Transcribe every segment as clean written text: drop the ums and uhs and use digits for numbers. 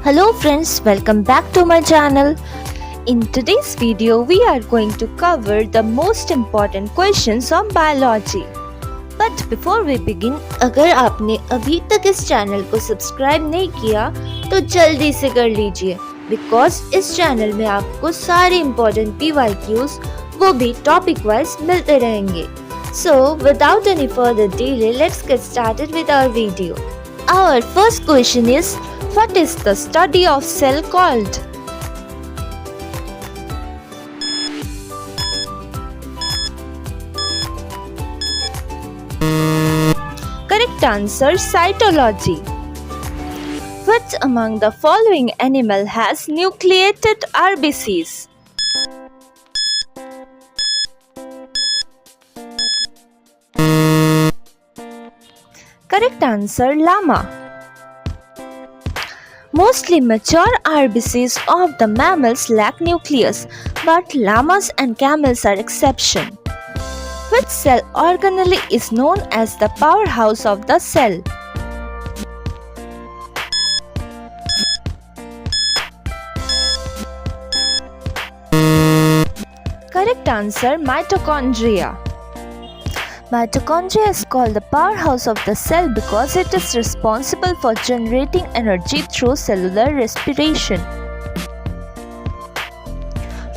Hello friends, welcome back to my channel. In today's video, we are going to cover the most important questions on biology. But before we begin, अगर आपने अभी तक इस channel को subscribe नहीं किया तो जल्दी से कर लीजिए बिकॉज इस चैनल में आपको सारे इम्पोर्टेंट PYQs वो भी टॉपिक वाइज मिलते रहेंगे. So without any further delay, let's get started with our video. Our first question is, what is the study of cell called? Correct answer, cytology. Which among the following animal has nucleated RBCs? Correct answer, llama. Mostly mature RBCs of the mammals lack nucleus, but llamas and camels are exception. Which cell organelle is known as the powerhouse of the cell? Correct answer, mitochondria. Mitochondria is called the powerhouse of the cell because it is responsible for generating energy through cellular respiration.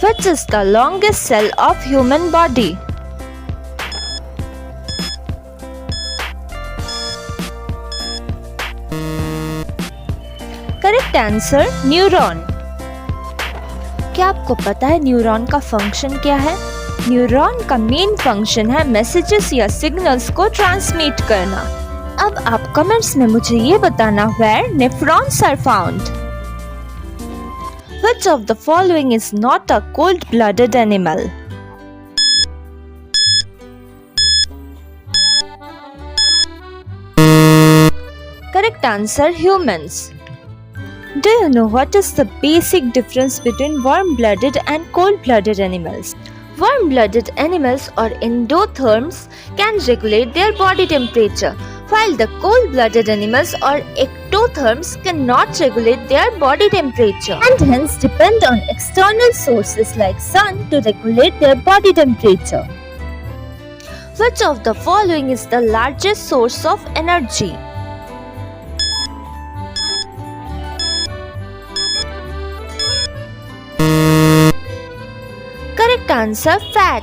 Which is the longest cell of human body? Correct answer, neuron. क्या आपको पता है neuron का function क्या है? Neuron का main function है messages या सिग्नल्स को ट्रांसमिट करना. अब आप कमेंट्स में मुझे ये बताना where nephrons are found. Which of the following is not a cold-blooded animal? Correct answer, humans. Do you know what is the basic difference between warm-blooded and cold-blooded animals? Warm-blooded animals or endotherms can regulate their body temperature, while the cold-blooded animals or ectotherms cannot regulate their body temperature and hence depend on external sources like sun to regulate their body temperature. Which of the following is the largest source of energy? Correct answer, fat.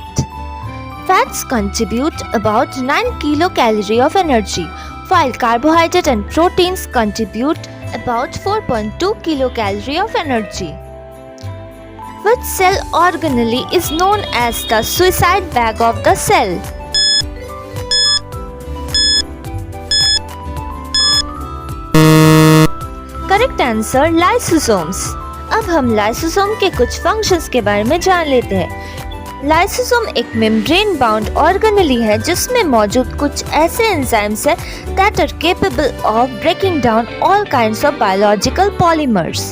Fats contribute about 9 kilocalorie of energy, while carbohydrate and proteins contribute about 4.2 kilocalorie of energy. Which cell organelle is known as the suicide bag of the cell? Correct answer, lysosomes. अब हम lysosome के कुछ functions के बारे में जान लेते हैं. लाइसोसोम एक मेम्ब्रेन बाउंड ऑर्गेनेली है जिसमें मौजूद कुछ ऐसे एंजाइम्स हैं that are capable of breaking down all kinds of biological polymers.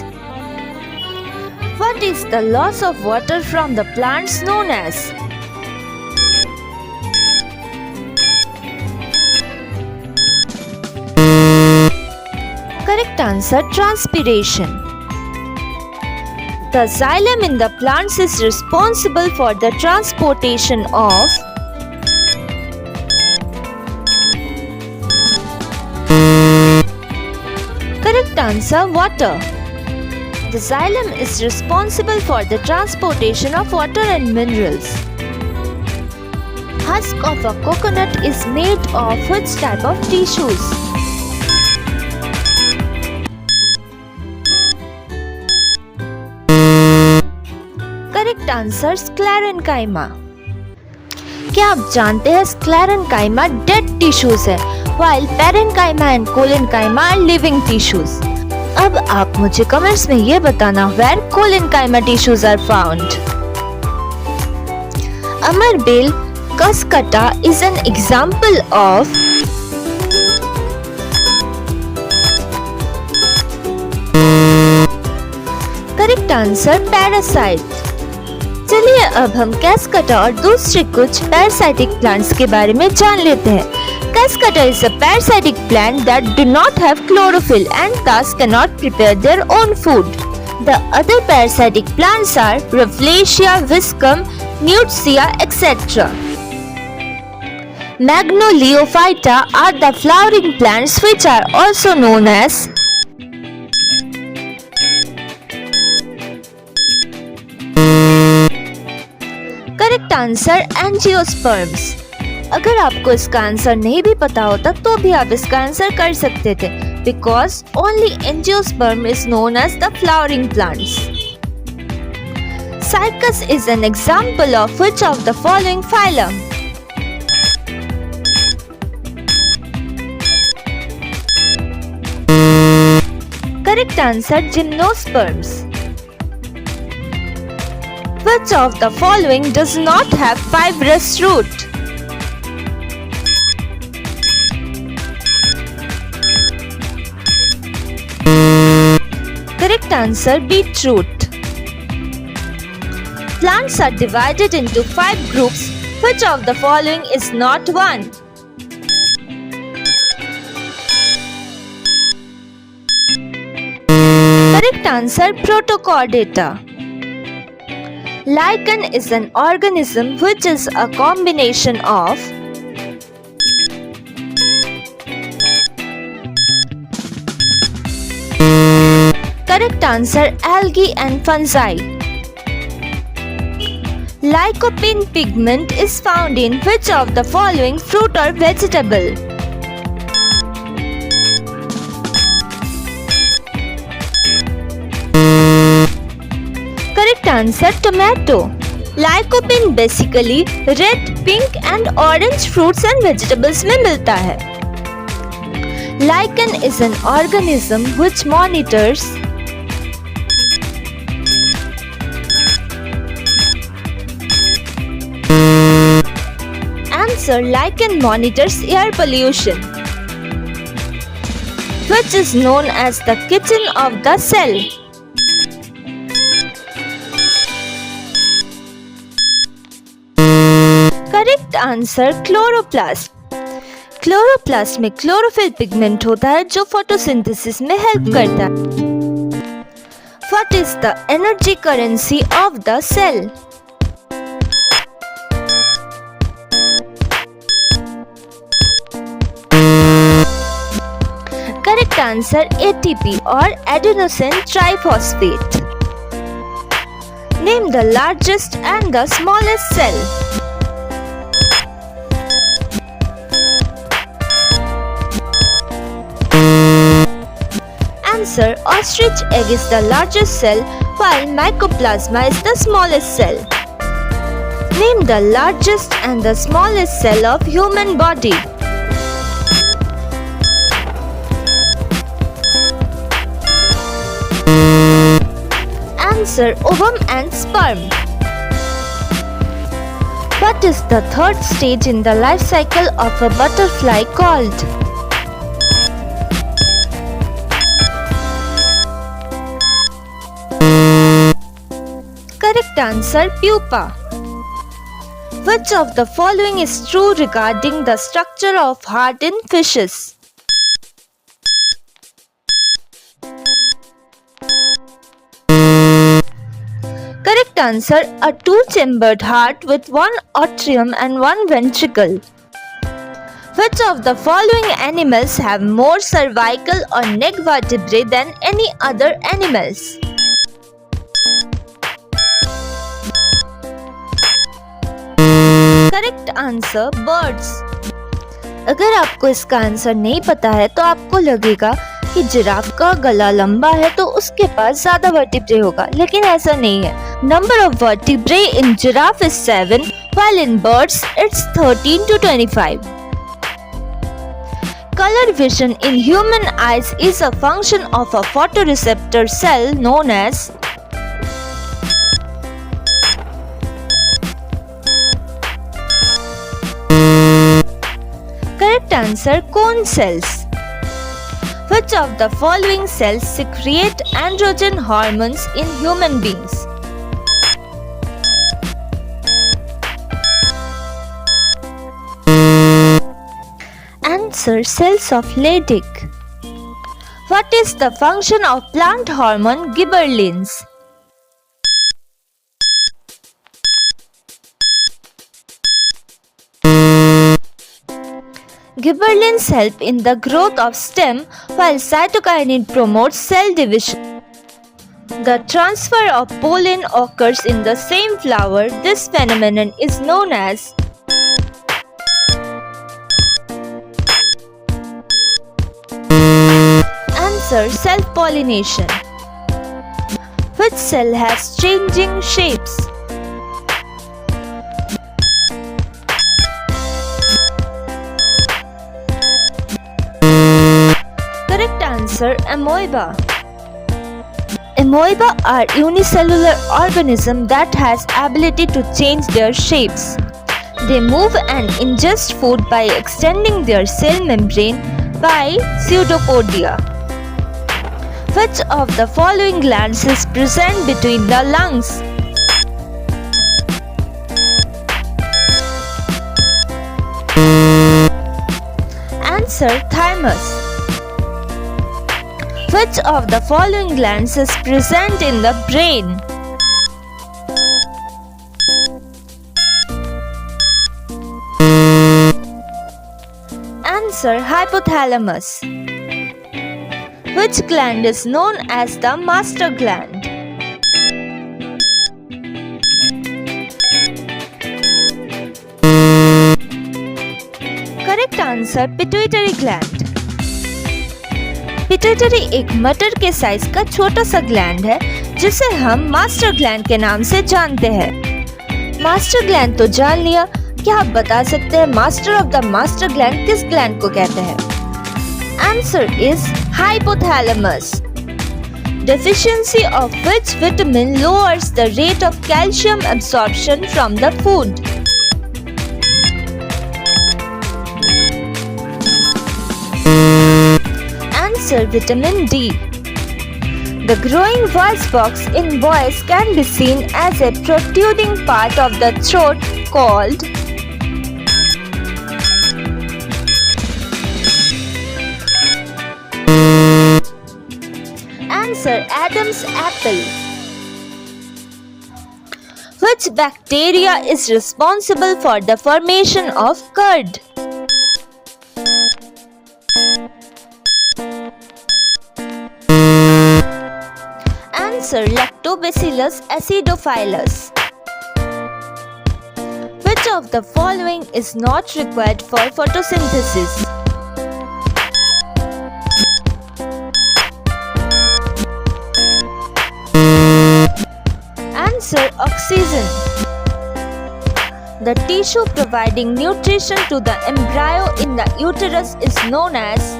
What is the loss of water from the plants known as? Correct answer, transpiration. The xylem in the plants is responsible for the transportation of Correct answer, water. The xylem is responsible for the transportation of water and minerals. Husk of a coconut is made of which type of tissues? Correct answer, sclerenchyma. क्या आप जानते हैं sclerenchyma dead tissues है, while parenchyma and collenchyma are living tissues. अब आप मुझे comments में ये बताना where collenchyma tissues are found. Amarbale cuscata is an example of Correct answer, parasite. चलिए अब हम कैस्कटा और दूसरे कुछ पैरासाइटिक प्लांट्स के बारे में जान लेते हैं. Cascata is a parasitic plant that do not have chlorophyll and thus cannot prepare their own food. The other parasitic plants are Rafflesia, Viscum, Mutsia, etc. Magnoliophyta are the flowering plants which are also known as correct answer angiosperms. अगर आपको इसका answer नहीं भी पता होता तो भी आप इसका आंसर कर सकते थे, because only angiosperm is known as the flowering plants. Cycas is an example of which of the following phylum? Correct answer gymnosperms. Which of the following does not have fibrous root? Correct answer, beetroot. Plants are divided into 5 groups. Which of the following is not one? Correct answer, Protochordata. Lichen is an organism which is a combination of correct answer, algae and fungi. Lycopene pigment is found in which of the following fruit or vegetable? Correct answer, tomato. Lycopene basically red, pink and orange fruits and vegetables में मिलता है. Lichen is an organism which monitors answer, lichen monitors air pollution, which is known as the kitchen of the cell. Correct answer, chloroplast. Chloroplast में chlorophyll pigment होता है जो photosynthesis में help करता है। What is the energy currency of the cell? Correct answer, ATP और adenosine triphosphate. Name the largest and the smallest cell. Answer, ostrich egg is the largest cell while mycoplasma is the smallest cell. Name the largest and the smallest cell of human body. Answer, ovum and sperm. What is the third stage in the life cycle of a butterfly called? Correct answer, pupa. Which of the following is true regarding the structure of heart in fishes? Correct answer, a two-chambered heart with one atrium and one ventricle. Which of the following animals have more cervical or neck vertebrae than any other animals? Correct answer, birds. अगर आपको इसका answer नहीं पता है तो आपको लगेगा कि जिराफ का गला लंबा है तो उसके पास ज्यादा वर्टिब्रे होगा, लेकिन ऐसा नहीं है। Number of vertebrae in giraffe is 7 while in birds it's 13 to 25. Color vision in human eyes is a function of a photoreceptor cell known as correct answer, cone cells. Which of the following cells secrete androgen hormones in human beings? Answer: cells of Leydig. What is the function of plant hormone gibberellins? Gibberellins help in the growth of stem while cytokinin promotes cell division. The transfer of pollen occurs in the same flower. This phenomenon is known as Answer: self-pollination. Which cell has changing shapes? Correct answer: amoeba. Amoeba are unicellular organisms that has ability to change their shapes. They move and ingest food by extending their cell membrane by pseudopodia. Which of the following glands is present between the lungs? Answer: thymus. Which of the following glands is present in the brain? Answer: hypothalamus. Which gland is known as the master gland? Correct answer: pituitary gland. Pituitary एक मटर के size का छोटा सा gland है जिसे हम master gland के नाम से जानते हैं। मास्टर ग्लैंड तो जान लिया, क्या आप बता सकते हैं master of the master gland किस ग्लैंड को कहते हैं? Answer is hypothalamus. Deficiency of which vitamin lowers the rate of calcium absorption from the food? Answer: vitamin D. The growing voice box in boys can be seen as a protruding part of the throat called Answer: Adam's apple. Which bacteria is responsible for the formation of curd? Answer: Lactobacillus acidophilus. Which of the following is not required for photosynthesis? Answer: oxygen. The tissue providing nutrition to the embryo in the uterus is known as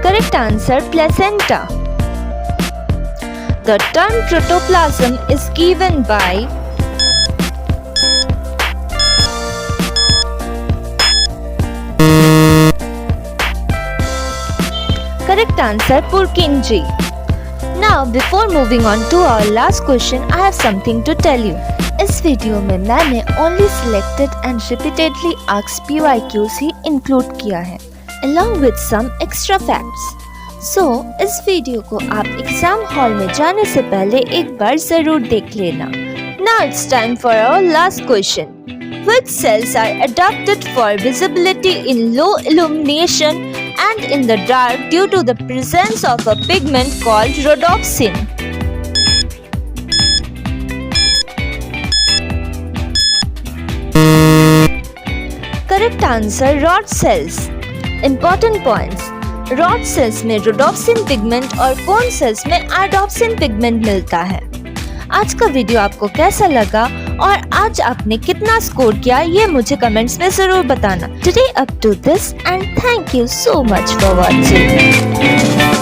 Correct answer: placenta. The term protoplasm is given by Correct answer: Purkinje. Now before moving on to our last question, I have something to tell you. इस video में मैंने only selected and repeatedly asked PYQs he include किया है, along with some extra facts. So इस video को आप exam hall में जाने से पहले एक बार जरूर देख लेना. Now it's time for our last question. Which cells are adapted for visibility in low illumination and in the dark due to the presence of a pigment called rhodopsin? Correct answer: rod cells. Important points. Rod sales में rhodopsin pigment और cone cells में एडोप्सिन pigment मिलता है. आज का video आपको कैसा लगा और आज आपने कितना स्कोर किया ये मुझे कमेंट्स में जरूर बताना. Today up to this and thank you so much for watching.